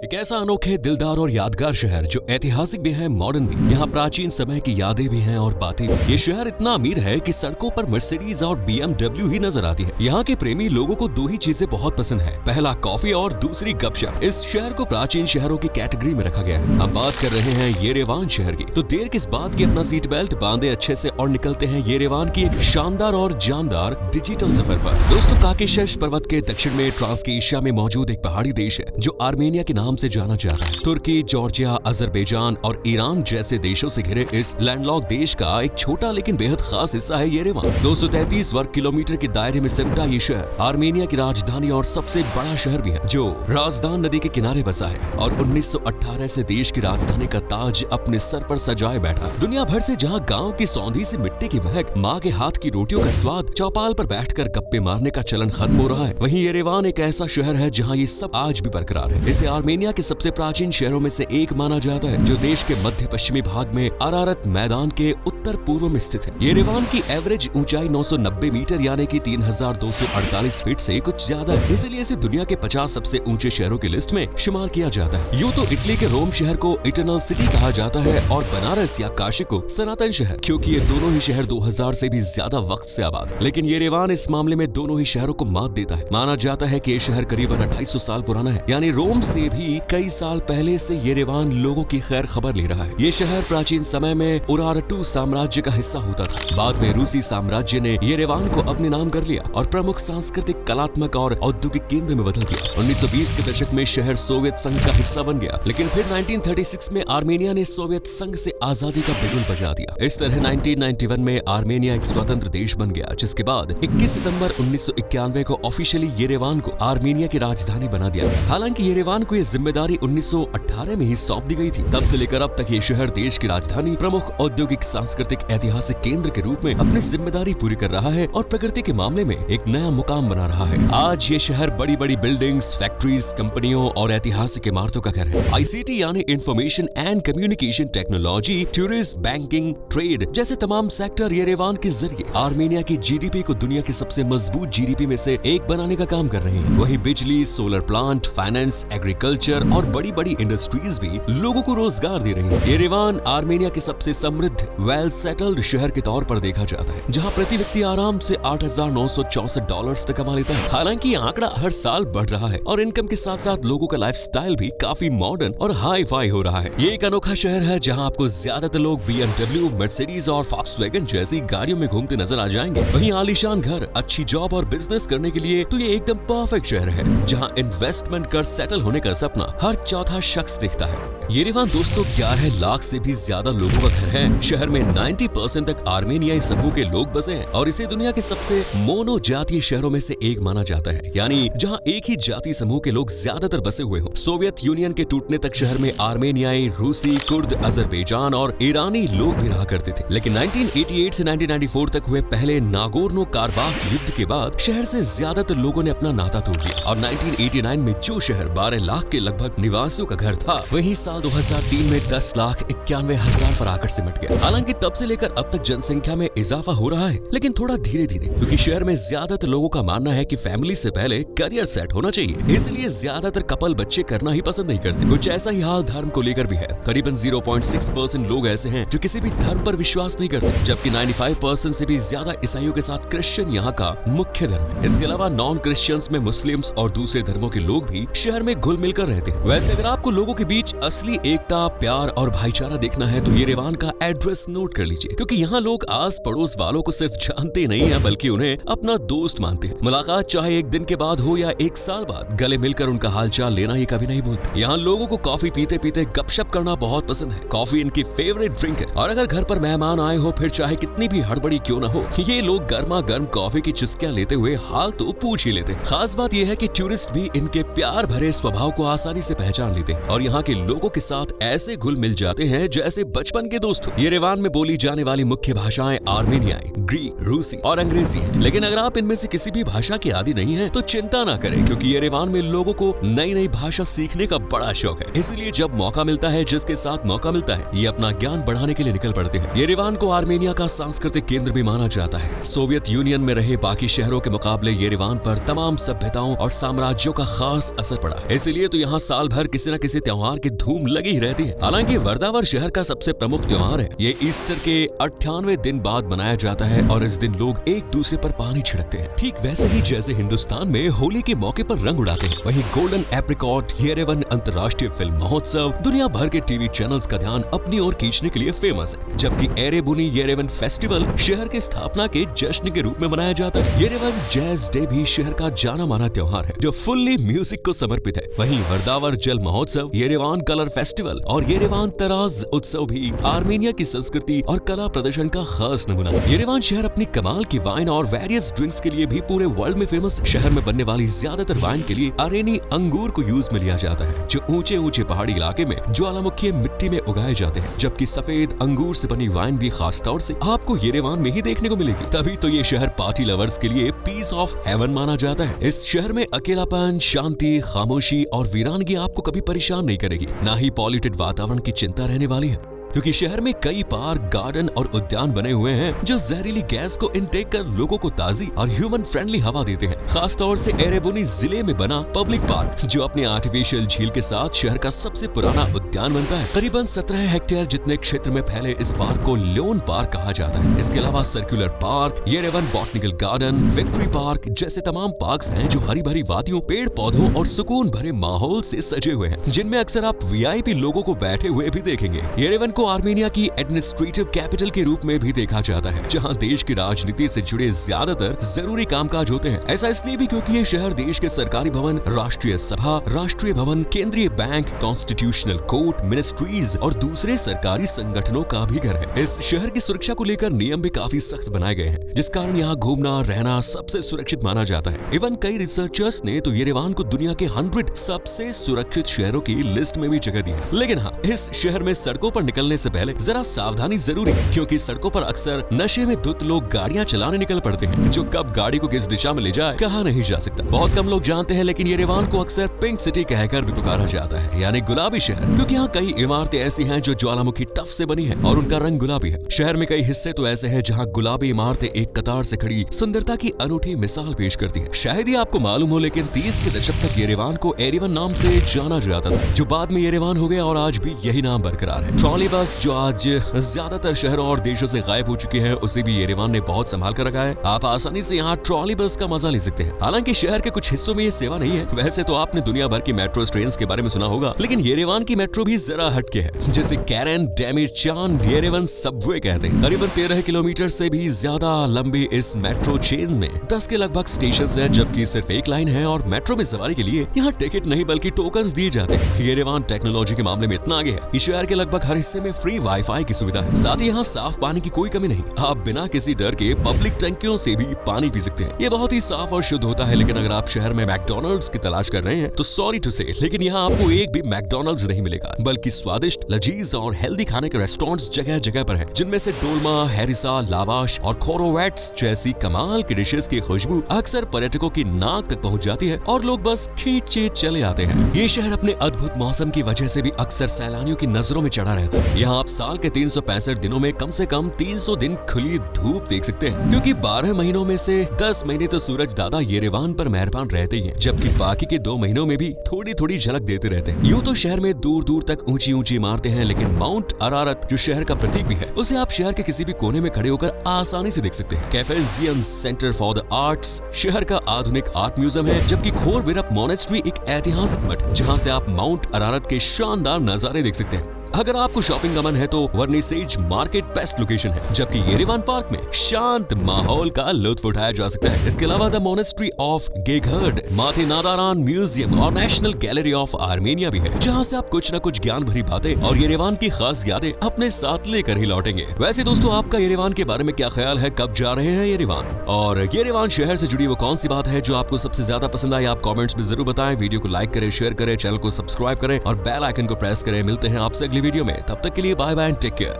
एक ऐसा अनोखे, दिलदार और यादगार शहर जो ऐतिहासिक भी है, मॉडर्न भी। यहाँ प्राचीन समय की यादें भी हैं और बातें भी। ये शहर इतना अमीर है कि सड़कों पर मर्सिडीज और BMW ही नजर आती है। यहाँ के प्रेमी लोगों को दो ही चीजें बहुत पसंद है, पहला कॉफी और दूसरी गपशप। इस शहर को प्राचीन शहरों की कैटेगरी में रखा गया है। हम बात कर रहे हैं येरेवान शहर की। तो देर किस बात की, अपना सीट बेल्ट बांधे अच्छे से और निकलते हैं येरेवान की एक शानदार और जानदार डिजिटल सफर पर। दोस्तों, काकेशस पर्वत के दक्षिण में ट्रांसकेशिया में मौजूद एक पहाड़ी देश है जो आर्मेनिया के नाम से जाना जाता है। तुर्की, जॉर्जिया, अजरबैजान और ईरान जैसे देशों से घिरे इस लैंडलॉक देश का एक छोटा लेकिन बेहद खास हिस्सा है येरेवान। 233 वर्ग किलोमीटर के दायरे में सिमटा ये शहर आर्मेनिया की राजधानी और सबसे बड़ा शहर भी है, जो राजदान नदी के किनारे बसा है और 1918 से देश की राजधानी का ताज अपने सर पर सजाए बैठा। दुनिया भर से जहाँ गाँव की सौंधी से मिट्टी की महक, माँ के हाथ की रोटियों का स्वाद, चौपाल पर बैठकर गप्पे मारने का चलन खत्म हो रहा है, वहीं येरेवान एक ऐसा शहर है जहाँ ये सब आज भी बरकरार है। इसे आर्मेनिया के सबसे प्राचीन शहरों में से एक माना जाता है, जो देश के मध्य पश्चिमी भाग में अरारत मैदान के उत्तर पूर्व में स्थित है। येरेवान की एवरेज ऊंचाई 990 मीटर यानी कि 3248 फीट से कुछ ज्यादा है, इसलिए इसे दुनिया के 50 सबसे ऊंचे शहरों की लिस्ट में शुमार किया जाता है। यूं तो इटली के रोम शहर को इटरनल सिटी कहा जाता है और बनारस या काशी को सनातन शहर, क्योंकि ये दोनों ही शहर 2000 से भी ज्यादा वक्त से आबाद है। लेकिन येरेवान इस मामले में दोनों ही शहरों को मात देता है। माना जाता है कि ये शहर करीबन 2800 साल पुराना है, यानी रोम से भी कई साल पहले से येरेवान लोगों की खैर खबर ले रहा है। ये शहर प्राचीन समय में उरारटू साम्राज्य का हिस्सा होता था। बाद में रूसी साम्राज्य ने येरेवान को अपने नाम कर लिया और प्रमुख सांस्कृतिक, कलात्मक और औद्योगिक केंद्र में बदल दिया। 1920 के दशक में शहर सोवियत संघ का हिस्सा बन गया, लेकिन फिर 1936 में आर्मेनिया ने सोवियत संघ से आजादी का बिगुल बजा दिया। इस तरह 1991 में आर्मेनिया एक स्वतंत्र देश बन गया, जिसके बाद 21 सितंबर 1991 को ऑफिशियली येरेवान को आर्मेनिया की राजधानी बना दिया गया। हालांकि येरेवान को यह जिम्मेदारी 1918 में ही सौंप दी गई थी। तब से लेकर अब तक ये शहर देश की राजधानी, प्रमुख औद्योगिक, सांस्कृतिक, ऐतिहासिक केंद्र के रूप में अपनी जिम्मेदारी पूरी कर रहा है और प्रकृति के मामले में एक नया मुकाम बना रहा है। आज ये शहर बड़ी बड़ी बिल्डिंग्स, फैक्ट्रीज, कंपनियों और ऐतिहासिक इमारतों का घर है। ICT यानी information and communication technology, tourism, banking, trade जैसे तमाम सेक्टर येरेवान के जरिए आर्मेनिया की GDP को दुनिया की सबसे मजबूत GDP में से एक बनाने का काम कर रहे हैं। वहीं बिजली, सोलर प्लांट, फाइनेंस, एग्रीकल्चर और बड़ी बड़ी इंडस्ट्रीज भी लोगों को रोजगार दे रही है। येरेवान आर्मेनिया के सबसे समृद्ध, वेल सेटल्ड शहर के तौर पर देखा जाता है, जहां प्रति व्यक्ति आराम से $8,964 तक कमा लेता है। हालांकि ये आंकड़ा हर साल बढ़ रहा है और इनकम के साथ साथ लोगों का लाइफस्टाइल भी काफी मॉडर्न और हाई फाई हो रहा है। ये एक अनोखा शहर है जहां आपको ज्यादातर लोग BMW, मर्सिडीज और फॉक्सवैगन जैसी गाड़ियों में घूमते नजर आ जाएंगे। वहीं आलीशान घर, अच्छी जॉब और बिजनेस करने के लिए तो ये एकदम परफेक्ट शहर है, जहां इन्वेस्टमेंट कर सेटल होने का सपना हर चौथा शख्स देखता है। येरेवान दोस्तों 11 लाख से भी ज्यादा लोगों का घर है। शहर में 90% तक आर्मेनियाई समूह के लोग बसे हैं और इसे दुनिया के सबसे मोनो जातीय शहरों में से एक माना जाता है, यानी जहां एक ही जाति समूह के लोग ज्यादातर बसे हुए हों। सोवियत यूनियन के टूटने तक शहर में आर्मेनियाई, रूसी, कुर्द, अजरबैजान और ईरानी लोग भी रहा करते थे। लेकिन 1988 से 1994 तक हुए पहले नागोर्नो कारबाख युद्ध के बाद शहर से ज्यादातर लोगों ने अपना नाता तोड़ दिया और 1989 में जो शहर 12 लाख के लगभग निवासियों का घर था, वही साल 2003 में 10,91,000 पर आकर सिमट गया। हालांकि तब से लेकर अब तक जनसंख्या में इजाफा हो रहा है, लेकिन थोड़ा धीरे धीरे, क्योंकि शहर में ज्यादातर लोगों का मानना है कि फैमिली से पहले करियर सेट होना चाहिए, इसलिए ज्यादातर कपल बच्चे करना ही पसंद नहीं करते। कुछ ऐसा ही हाल धर्म को लेकर भी है। करीबन 0.6% लोग ऐसे हैं जो किसी भी धर्म पर विश्वास नहीं करते, जबकि 95% से भी ज्यादा ईसाइयों के साथ क्रिश्चियन यहाँ का मुख्य धर्म है। इसके अलावा नॉन क्रिश्चियंस में मुस्लिम्स और दूसरे धर्मों के लोग भी शहर में घुल मिलकर रहते हैं। वैसे अगर आपको लोगों के बीच असली एकता, प्यार और भाईचारा देखना है तो येरेवान का एड्रेस नोट कर लीजिए, क्योंकि यहाँ लोग आस पड़ोस वालों को सिर्फ जानते नहीं है, बल्कि उन्हें अपना दोस्त मानते हैं। मुलाकात चाहे एक दिन के बाद हो या एक साल बाद, गले मिलकर उनका हालचाल लेना ही कभी नहीं भूलते। यहाँ लोगों को कॉफी पीते पीते गपशप करना बहुत पसंद है। कॉफी इनकी फेवरेट ड्रिंक है और अगर घर पर मेहमान आए हो, फिर चाहे कितनी भी हड़बड़ी क्यों न हो, ये लोग गर्मा गर्म कॉफी की चुस्कियां लेते हुए हाल तो पूछ ही लेते हैं। खास बात यह है कि टूरिस्ट भी इनके प्यार भरे स्वभाव को आसानी से पहचान लेते हैं और यहाँ के लोगों के साथ ऐसे घुल मिल जाते हैं जैसे बचपन के दोस्त। येरेवान में बोली जाने वाली मुख्य भाषाएं आर्मेनियाई, ग्रीक, रूसी और अंग्रेजी है। लेकिन अगर आप इनमें से किसी भी भाषा के आदी नहीं है तो चिंता ना करें, क्योंकि येरेवान में लोगों को नई नई भाषा सीखने का बड़ा शौक है। इसलिए जब मौका मिलता है, जिसके साथ मौका मिलता है, ये अपना ज्ञान बढ़ाने के लिए निकल पड़ते हैं। येरेवान को आर्मेनिया का सांस्कृतिक केंद्र भी माना जाता है। सोवियत यूनियन में रहे बाकी शहरों के मुकाबले येरेवान पर तमाम सभ्यताओं और साम्राज्यों का खास असर पड़ा। इसलिए तो यहाँ यहाँ साल भर किसी न किसी त्योहार की धूम लगी ही रहती है। हालांकि वर्दावर शहर का सबसे प्रमुख त्योहार है। ये ईस्टर के 98 दिन बाद मनाया जाता है और इस दिन लोग एक दूसरे पर पानी छिड़कते हैं। ठीक वैसे ही जैसे हिंदुस्तान में होली के मौके पर रंग उड़ाते हैं, वहीं गोल्डन एप्रिकॉट येरेवन अंतर्राष्ट्रीय फिल्म महोत्सव दुनिया भर के टीवी चैनल्स का ध्यान अपनी ओर खींचने के लिए फेमस है। जबकि एरेबुनी येरेवन फेस्टिवल शहर के स्थापना के जश्न के रूप में मनाया जाता है। येरेवन जैज डे भी शहर का जाना माना त्योहार है जो फुल्ली म्यूजिक को समर्पित है। वहीं वर्दावर जल महोत्सव, येरेवान कलर फेस्टिवल और येरेवान तराज उत्सव भी आर्मेनिया की संस्कृति और कला प्रदर्शन का खास नमूना है। येरेवान शहर अपनी कमाल की वाइन और वेरियस ड्रिंक्स के लिए भी पूरे वर्ल्ड में फेमस है। शहर में बनने वाली ज्यादातर वाइन के लिए अरेनी अंगूर को यूज में लिया जाता है जो ऊंचे ऊंचे पहाड़ी इलाके में ज्वालामुखी मिट्टी में उगाए जाते हैं। जबकि सफेद अंगूर से बनी वाइन भी खास तौर से आपको येरेवान में ही देखने को मिलेगी। तभी तो ये शहर पार्टी लवर्स के लिए पीस ऑफ हेवन माना जाता है। इस शहर में अकेलापन, शांति, खामोशी और वीरानगी आपको कभी परेशान नहीं करेगी। ना ही पॉल्यूटेड वातावरण की चिंता रहने वाली है, क्योंकि शहर में कई पार्क, गार्डन और उद्यान बने हुए हैं जो जहरीली गैस को इनटेक कर लोगों को ताजी और ह्यूमन फ्रेंडली हवा देते हैं। खास तौर से एरेबुनी जिले में बना पब्लिक पार्क जो अपनी आर्टिफिशियल झील के साथ शहर का सबसे पुराना उद्यान बनता है। करीबन 17 हेक्टेयर जितने क्षेत्र में फैले इस पार्क को लियोन पार्क कहा जाता है। इसके अलावा circular park, Yerevan botanical garden, victory park जैसे तमाम पार्क हैं जो हरी भरी वादियों, पेड़ पौधों और सुकून भरे माहौल से सजे हुए हैं, जिनमें अक्सर आप वीआईपी लोगों को बैठे हुए भी देखेंगे। येरेवन को आर्मेनिया की एडमिनिस्ट्रेटिव कैपिटल के रूप में भी देखा जाता है, जहां देश की राजनीति से जुड़े ज्यादातर जरूरी कामकाज होते हैं। ऐसा इसलिए भी क्योंकि ये शहर देश के सरकारी भवन, राष्ट्रीय सभा, राष्ट्रीय भवन, केंद्रीय बैंक, कॉन्स्टिट्यूशनल कोर्ट, मिनिस्ट्रीज और दूसरे सरकारी संगठनों का भी घर है। इस शहर की सुरक्षा को लेकर नियम भी काफी सख्त बनाए गए हैं, जिस कारण यहाँ घूमना रहना सबसे सुरक्षित माना जाता है। इवन कई रिसर्चर्स ने तो येरेवान को दुनिया के 100 सबसे सुरक्षित शहरों की लिस्ट में भी जगह दी है। लेकिन हाँ, इस शहर में सड़कों पर निकलने से पहले जरा सावधानी जरूरी है, क्योंकि सड़कों पर अक्सर नशे में धुत लोग गाड़ियां चलाने निकल पड़ते हैं, जो कब गाड़ी को किस दिशा में ले जाए कहा नहीं जा सकता। बहुत कम लोग जानते हैं, लेकिन येरेवान को अक्सर पिंक सिटी कहकर भी पुकारा जाता है, यानी गुलाबी शहर, क्योंकि यहाँ कई इमारतें ऐसी हैं जो ज्वालामुखी टफ से बनी है और उनका रंग गुलाबी है। शहर में कई हिस्से तो ऐसे हैं जहाँ गुलाबी इमारतें एक कतार से खड़ी सुंदरता की अनूठी मिसाल पेश करती है। शायद ही आपको मालूम हो, लेकिन 30 के दशक तक येरेवान को एरेवन नाम से जाना जाता था, जो बाद में येरेवान हो गया और आज भी यही नाम बरकरार है। ट्रॉली बस जो आज ज्यादातर शहरों और देशों से गायब हो चुकी है, उसे भी येरेवान ने बहुत संभाल कर रखा है। आप आसानी से यहाँ ट्रॉली बस का मजा ले सकते हैं। हालांकि शहर के कुछ हिस्सों में ये सेवा नहीं है। वैसे तो आपने दुनिया भर की मेट्रो ट्रेन के बारे में सुना होगा, लेकिन येरेवान की मेट्रो भी जरा हटके है, जिसे कैरन डेमिरचान येरेवन सबवे कहते हैं। करीबन 13 किलोमीटर से भी ज्यादा लंबी इस मेट्रो चेन में 10 के लगभग स्टेशन है, जबकि सिर्फ एक लाइन है और मेट्रो में सवारी के लिए यहाँ टिकट नहीं बल्कि टोकन दिए जाते हैं। येरेवान टेक्नोलॉजी के मामले में इतना आगे है कि शहर के लगभग हर हिस्से में फ्री वाईफाई की सुविधा है। साथ ही यहाँ साफ पानी की कोई कमी नहीं। आप बिना किसी डर के पब्लिक टंकियों से भी पानी पी सकते हैं। ये बहुत ही साफ और शुद्ध होता है। लेकिन अगर आप शहर में मैकडॉनल्ड्स की तलाश कर रहे हैं तो सॉरी टू से, लेकिन यहाँ आपको एक भी मैकडॉनल्ड्स नहीं मिलेगा, बल्कि स्वादिष्ट, लजीज और हेल्दी खाने के रेस्टोरेंट्स जगह जगह पर हैं, जिनमें से डोलमा, हेरिसा, लावाश और खोरोवेट्स जैसी कमाल की डिशेस की खुशबू अक्सर पर्यटकों की नाक तक पहुँच जाती है और लोग बस खींचे चले आते हैं। ये शहर अपने अद्भुत मौसम की वजह से भी अक्सर सैलानियों की नजरों में चढ़ा रहता है। यहाँ आप साल के 365 दिनों में कम से कम 300 दिन खुली धूप देख सकते हैं, क्योंकि 12 महीनों में से 10 महीने तो सूरज दादा येरेवान पर मेहरबान रहते ही हैं, जबकि बाकी के 2 महीनों में भी थोड़ी थोड़ी झलक देते रहते हैं। यूं तो शहर में दूर दूर तक ऊंची ऊंची इमारतें हैं, लेकिन माउंट अरारत जो शहर का प्रतीक भी है, उसे आप शहर के किसी भी कोने में खड़े होकर आसानी से देख सकते हैं। कैफेजियन सेंटर फॉर द आर्ट्स शहर का आधुनिक आर्ट म्यूजियम है, जबकि खोर विरप मोनेस्ट्री एक ऐतिहासिक मठ, जहाँ से आप माउंट अरारत के शानदार नजारे देख सकते हैं। अगर आपको शॉपिंग का मन है तो वर्निसेज मार्केट बेस्ट लोकेशन है, जबकि येरेवान पार्क में शांत माहौल का लुत्फ उठाया जा सकता है। इसके अलावा द मोनेस्ट्री ऑफ गेघर्ड, माथे नादारान म्यूजियम और नेशनल गैलरी ऑफ आर्मेनिया भी है, जहां से आप कुछ न कुछ ज्ञान भरी बातें और येरेवान की खास यादें अपने साथ लेकर ही लौटेंगे। वैसे दोस्तों, आपका येरेवान के बारे में क्या ख्याल है? कब जा रहे हैं येरेवान? और येरेवान शहर से जुड़ी वो कौन सी बात है जो आपको सबसे ज्यादा पसंद आई? आप कमेंट्स में जरूर बताएं। वीडियो को लाइक करें, शेयर करें, चैनल को सब्सक्राइब करें और बेल आइकन को प्रेस करें। मिलते हैं आपसे अगली वीडियो में, तब तक के लिए bye bye and take care.